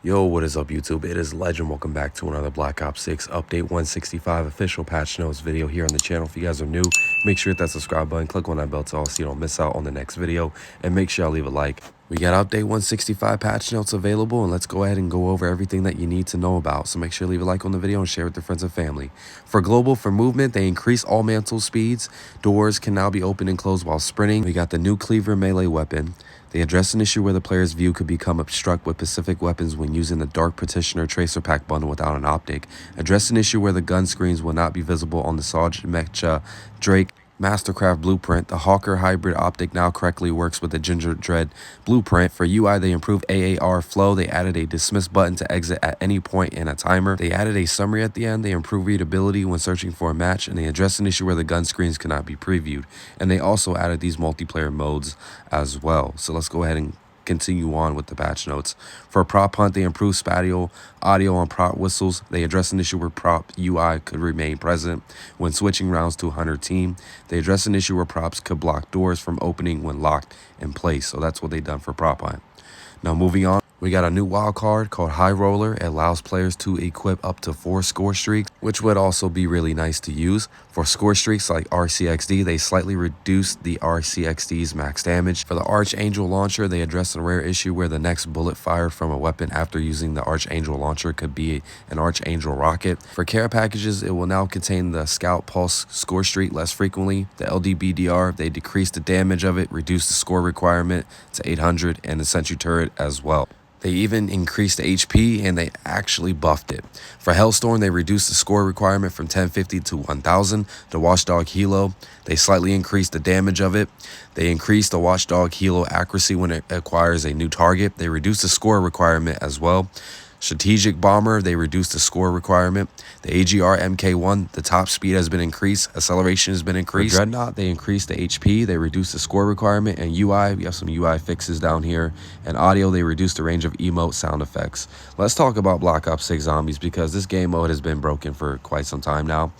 Yo, what is up YouTube? It is Legend. Welcome back to another Black Ops 6 Update 165 official patch notes video here on the channel. If you guys are new, make sure you hit that subscribe button, click on that bell so you don't miss out on the next video, and make sure y'all leave a like. We got Update 165 patch notes available, and let's go ahead and go over everything that you need to know about. So make sure you leave a like on the video and share with your friends and family. For global, for movement, they increase all mantle speeds. Doors can now be opened and closed while sprinting. We got the new cleaver melee weapon. They address an issue where the player's view could become obstruct with specific weapons when using the Dark Petitioner Tracer Pack bundle without an optic. Address an issue where the gun screens will not be visible on the Sarge Mecha Drake Mastercraft blueprint. The Hawker hybrid optic now correctly works with the Ginger Dread blueprint. For UI, they improved AAR flow. They added a dismiss button to exit at any point in a timer. They added a summary at the end. They improved readability when searching for a match, and they addressed an issue where the gun screens cannot be previewed. And they also added these multiplayer modes as well. So let's go ahead and continue on with the patch notes. For prop hunt, they improved spatial audio on prop whistles. They addressed an issue where prop UI could remain present when switching rounds to a hunter team. They addressed an issue where props could block doors from opening when locked in place. So that's what they done for prop hunt. Now moving on, we got a new wild card called High Roller. It allows players to equip up to 4 score streaks, which would also be really nice to use. For score streaks like RCXD, they slightly reduced the RCXD's max damage. For the Archangel launcher, they addressed a rare issue where the next bullet fired from a weapon after using the Archangel launcher could be an Archangel rocket. For care packages, it will now contain the Scout Pulse score streak less frequently. The LDBDR, they decreased the damage of it, reduced the score requirement to 800, and the Sentry Turret as well. They even increased the HP, and they actually buffed it. For Hellstorm, they reduced the score requirement from 1050 to 1000. The Watchdog Helo, they slightly increased the damage of it. They increased the Watchdog Helo accuracy when it acquires a new target. They reduced the score requirement as well. Strategic Bomber, they reduced the score requirement. The AGR MK1, the top speed has been increased. Acceleration has been increased. For Dreadnought, they increased the HP. They reduced the score requirement. And UI, we have some UI fixes down here. And audio, they reduced the range of emote sound effects. Let's talk about Black Ops 6 Zombies because this game mode has been broken for quite some time now.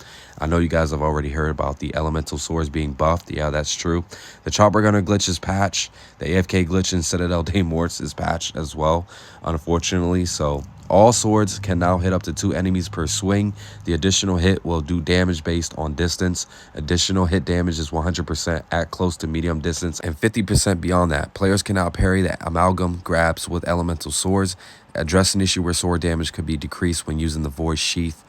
I know you guys have already heard about the elemental swords being buffed. Yeah, that's true. The chopper gunner glitch is patched. The AFK glitch in Citadelle Day Morts is patched as well, unfortunately. So all swords can now hit up to 2 enemies per swing. The additional hit will do damage based on distance. Additional hit damage is 100% at close to medium distance and 50% beyond that. Players can now parry the amalgam grabs with elemental swords. Address an issue where sword damage could be decreased when using the Void Sheath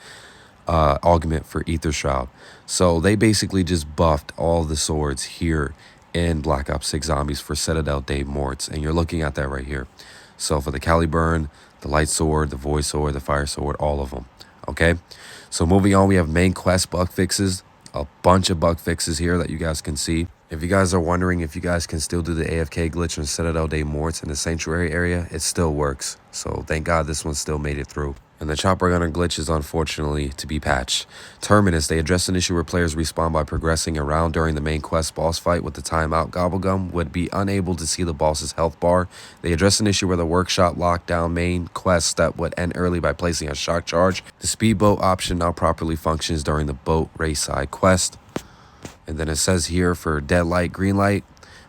augment for Ether Shroud. So they basically just buffed all the swords here in Black Ops 6 Zombies for Citadelle Day Morts, and you're looking at that right here. So for the Caliburn, the Light Sword, the Void Sword, the Fire Sword, all of them. Okay, so moving on, we have main quest bug fixes. A bunch of bug fixes here that you guys can see. If you guys are wondering if you guys can still do the AFK glitch in Citadelle Day Morts in the Sanctuary area, it still works. So thank God this one still made it through. And the chopper gunner glitch is unfortunately to be patched. Terminus, they address an issue where players respawn by progressing around during the main quest boss fight with the timeout. Gobblegum would be unable to see the boss's health bar. They address an issue where the workshop lockdown main quest step would end early by placing a shock charge. The speedboat option now properly functions during the boat race side quest. And then it says here for dead light, green light,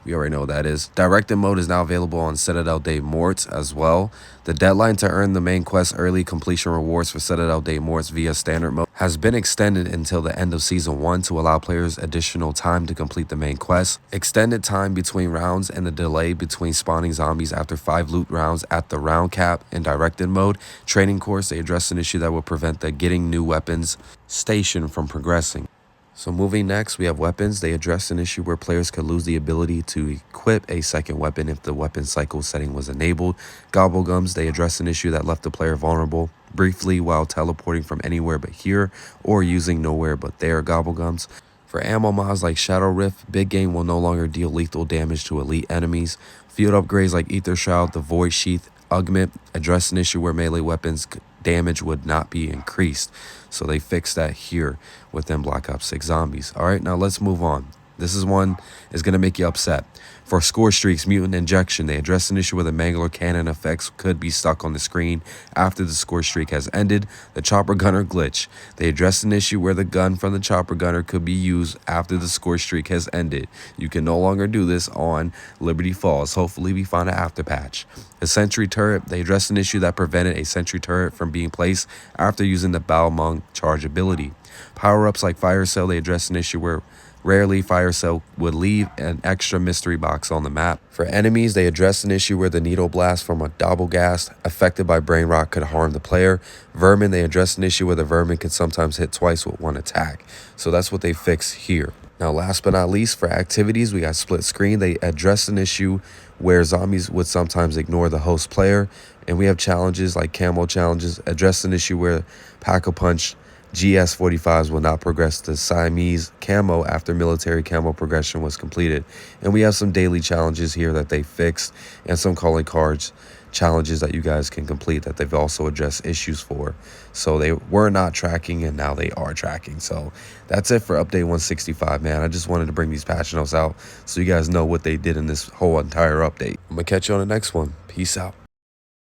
we already know what that is. Directed mode is now available on Citadelle Day Morts as well. The deadline to earn the main quest early completion rewards for Citadelle Day Morts via standard mode has been extended until the end of Season 1 to allow players additional time to complete the main quest. Extended time between rounds and the delay between spawning zombies after 5 loot rounds at the round cap in directed mode. Training course, they address an issue that will prevent the getting new weapons station from progressing. So moving next, we have weapons. They address an issue where players could lose the ability to equip a second weapon if the weapon cycle setting was enabled. Gobblegums, they address an issue that left the player vulnerable briefly while teleporting from anywhere but here or using nowhere but there Gobblegums. For ammo mods like Shadow Rift, Big Game will no longer deal lethal damage to elite enemies. Field upgrades like Ether Shroud, the Void Sheath augment address an issue where melee weapons damage would not be increased. So they fixed that here within Black Ops 6 Zombies. All right, now let's move on. This is one is going to make you upset. For score streaks, mutant injection, they address an issue where the mangler cannon effects could be stuck on the screen after the score streak has ended. The chopper gunner glitch, they address an issue where the gun from the chopper gunner could be used after the score streak has ended. You can no longer do this on Liberty Falls. Hopefully we find an after patch. The sentry turret, they address an issue that prevented a sentry turret from being placed after using the Balmung charge ability. Power-ups like Fire Cell, they address an issue where rarely Fire Cell would leave an extra mystery box on the map. For enemies, they address an issue where the needle blast from a double gas affected by brain rot could harm the player. Vermin, they address an issue where the vermin can sometimes hit twice with one attack. So that's what they fix here. Now, last but not least, for activities, we got split screen. They address an issue where zombies would sometimes ignore the host player. And we have challenges like camo challenges, address an issue where Pack-a-Punch GS45s will not progress to Siamese camo after military camo progression was completed. And we have some daily challenges here that they fixed and some calling cards challenges that you guys can complete that they've also addressed issues for. So they were not tracking and now they are tracking. So that's it for update 165, man. I just wanted to bring these patch notes out so you guys know what they did in this whole entire update. I'm gonna catch you on the next one. Peace out.